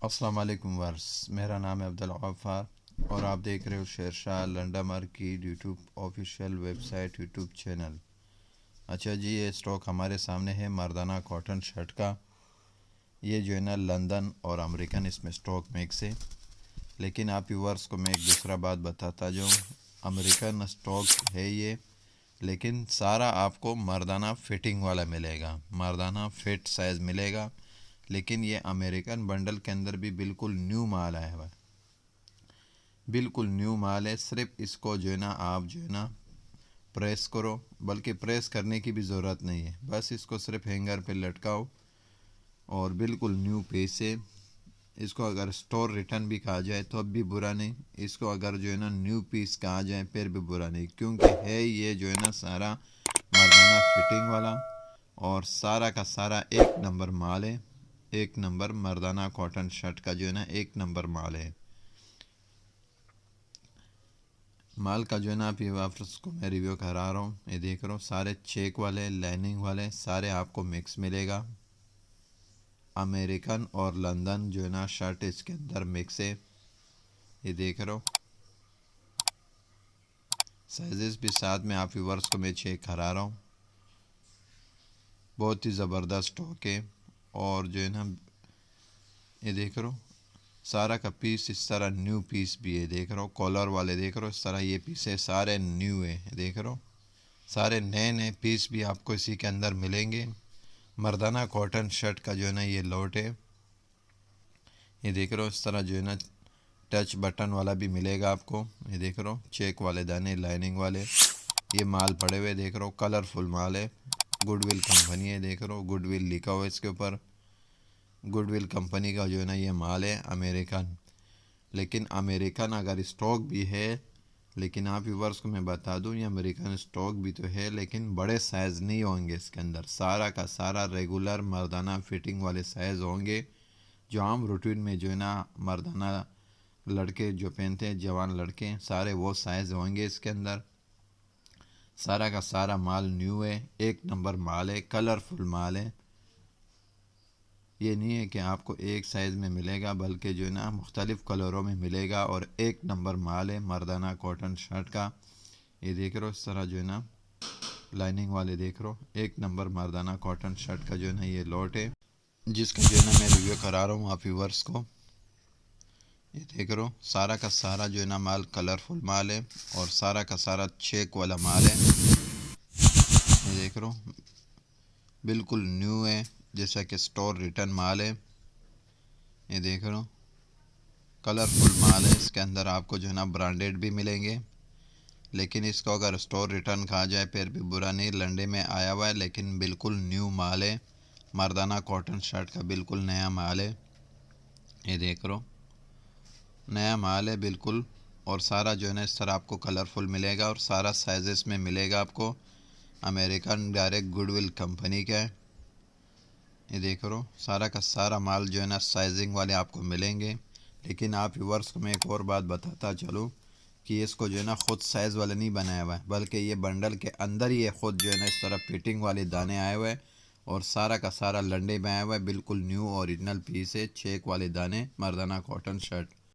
अस्सलाम वालेकुम वर्स, मेरा नाम है अब्दुल गफ्फार और आप देख रहे हो शेरशाह लंडामर की YouTube official website YouTube channel. अच्छा जी, ये स्टॉक हमारे सामने है मर्दाना कॉटन शर्ट का। ये जो है ना लंदन और अमेरिकन इसमें स्टॉक मिक्स है। लेकिन आप व्यूअर्स को मैं एक दूसरा बात बताता जाऊँ, अमेरिकन स्टॉक है ये, लेकिन सारा आपको मर्दाना फिटिंग वाला मिलेगा, मर्दाना फिट साइज़ मिलेगा। लेकिन ये अमेरिकन बंडल के अंदर भी बिल्कुल न्यू माल आया हुआ है, बिल्कुल न्यू माल है। सिर्फ इसको जो है ना आप जो है ना प्रेस करो, बल्कि प्रेस करने की भी ज़रूरत नहीं है, बस इसको सिर्फ हैंगर पे लटकाओ और बिल्कुल न्यू पीस है। इसको अगर स्टोर रिटर्न भी कहा जाए तो अब भी बुरा नहीं, इसको अगर जो है ना न्यू पीस कहा जाए फिर भी बुरा नहीं, क्योंकि है ये जो है ना सारा मर्दाना फिटिंग वाला और सारा का सारा एक नंबर माल है। एक नंबर मर्दाना कॉटन शर्ट का जो है ना एक नंबर माल है। माल का जो है ना आप ये वापस को मैं रिव्यू करा रहा हूँ, ये देख रहा हूँ सारे चेक वाले लाइनिंग वाले सारे आपको मिक्स मिलेगा। अमेरिकन और लंदन जो है ना शर्ट इसके अंदर मिक्स है, ये देख रहा हूँ। साइजेस भी साथ में आप व्यूवर्स को मैं चेक करा रहा हूँ। बहुत ही ज़बरदस्त स्टॉक है और जो है ना ये देख रहा हूँ सारा का पीस इस तरह न्यू पीस भी है, देख रहा हूँ कॉलर वाले देख रहा हूँ इस तरह ये पीस है, सारे न्यू है, देख रहा हूँ सारे नए नए पीस भी आपको इसी के अंदर मिलेंगे। मर्दाना कॉटन शर्ट का जो है ना ये लोट है, ये देख रहा हूँ इस तरह जो है ना टच बटन वाला भी मिलेगा आपको। ये देख रहा हूँ चेक वाले दाने लाइनिंग वाले ये माल पड़े हुए, देख रहा हूँ कलरफुल माल है। गुडविल कंपनी है, देख रहा हूँ गुडविल लिखा हुआ है इसके ऊपर। गुडविल कंपनी का जो है ना ये माल है अमेरिकन। लेकिन अमेरिकन अगर स्टॉक भी है, लेकिन आप व्यूवर्स को मैं बता दूं ये अमेरिकन स्टॉक भी तो है, लेकिन बड़े साइज़ नहीं होंगे इसके अंदर, सारा का सारा रेगुलर मर्दाना फिटिंग वाले साइज़ होंगे जो आम रूटीन में जो है ना मर्दाना लड़के जो पहनते हैं, जवान लड़के, सारे वो साइज़ होंगे इसके अंदर। सारा का सारा माल न्यू है, एक नंबर माल है, कलरफुल माल है। ये नहीं है कि आपको एक साइज़ में मिलेगा, बल्कि जो है ना मुख्तलिफ़ कलरों में मिलेगा और एक नंबर माल है मर्दाना कॉटन शर्ट का। ये देख रहे हो इस तरह जो है ना लाइनिंग वाले देख रहे हो, एक नंबर मर्दाना कॉटन शर्ट का जो है ना ये लॉट है, जिसका जो है ना मैं रिव्यू करा रहा हूँ आप व्यूवर्स को। ये देख रहे हो सारा का सारा जो है ना माल कलरफुल माल है और सारा का सारा चेक वाला माल है। ये देख रहे हो बिल्कुल न्यू है, जैसा कि स्टोर रिटर्न माल है। ये देख रहे हो कलरफुल माल है, इसके अंदर आपको जो है ना ब्रांडेड भी मिलेंगे, लेकिन इसको अगर स्टोर रिटर्न कहा जाए फिर भी बुरा नहीं, लंडे में आया हुआ है, लेकिन बिल्कुल न्यू माल है। मर्दाना कॉटन शर्ट का बिल्कुल नया माल है। ये देख लो नया माल है बिल्कुल, और सारा जो है ना इस तरह आपको कलरफुल मिलेगा और सारा साइजेस में मिलेगा आपको। अमेरिकन डायरेक्ट गुडविल कंपनी का है। ये देख लो सारा का सारा माल जो है ना साइजिंग वाले आपको मिलेंगे। लेकिन आप व्यूवर्स को मैं एक और बात बताता चलूँ कि इसको जो है ना ख़ुद साइज़ वाला नहीं बनाया हुआ है, बल्कि ये बंडल के अंदर ही ये ख़ुद जो है ना इस तरह फिटिंग वाले दाने आए हुए हैं और सारा का सारा लंडे में आया हुआ है। बिल्कुल न्यू ओरिजिनल पीस है, चेक वाले दाने, मर्दाना कॉटन शर्ट।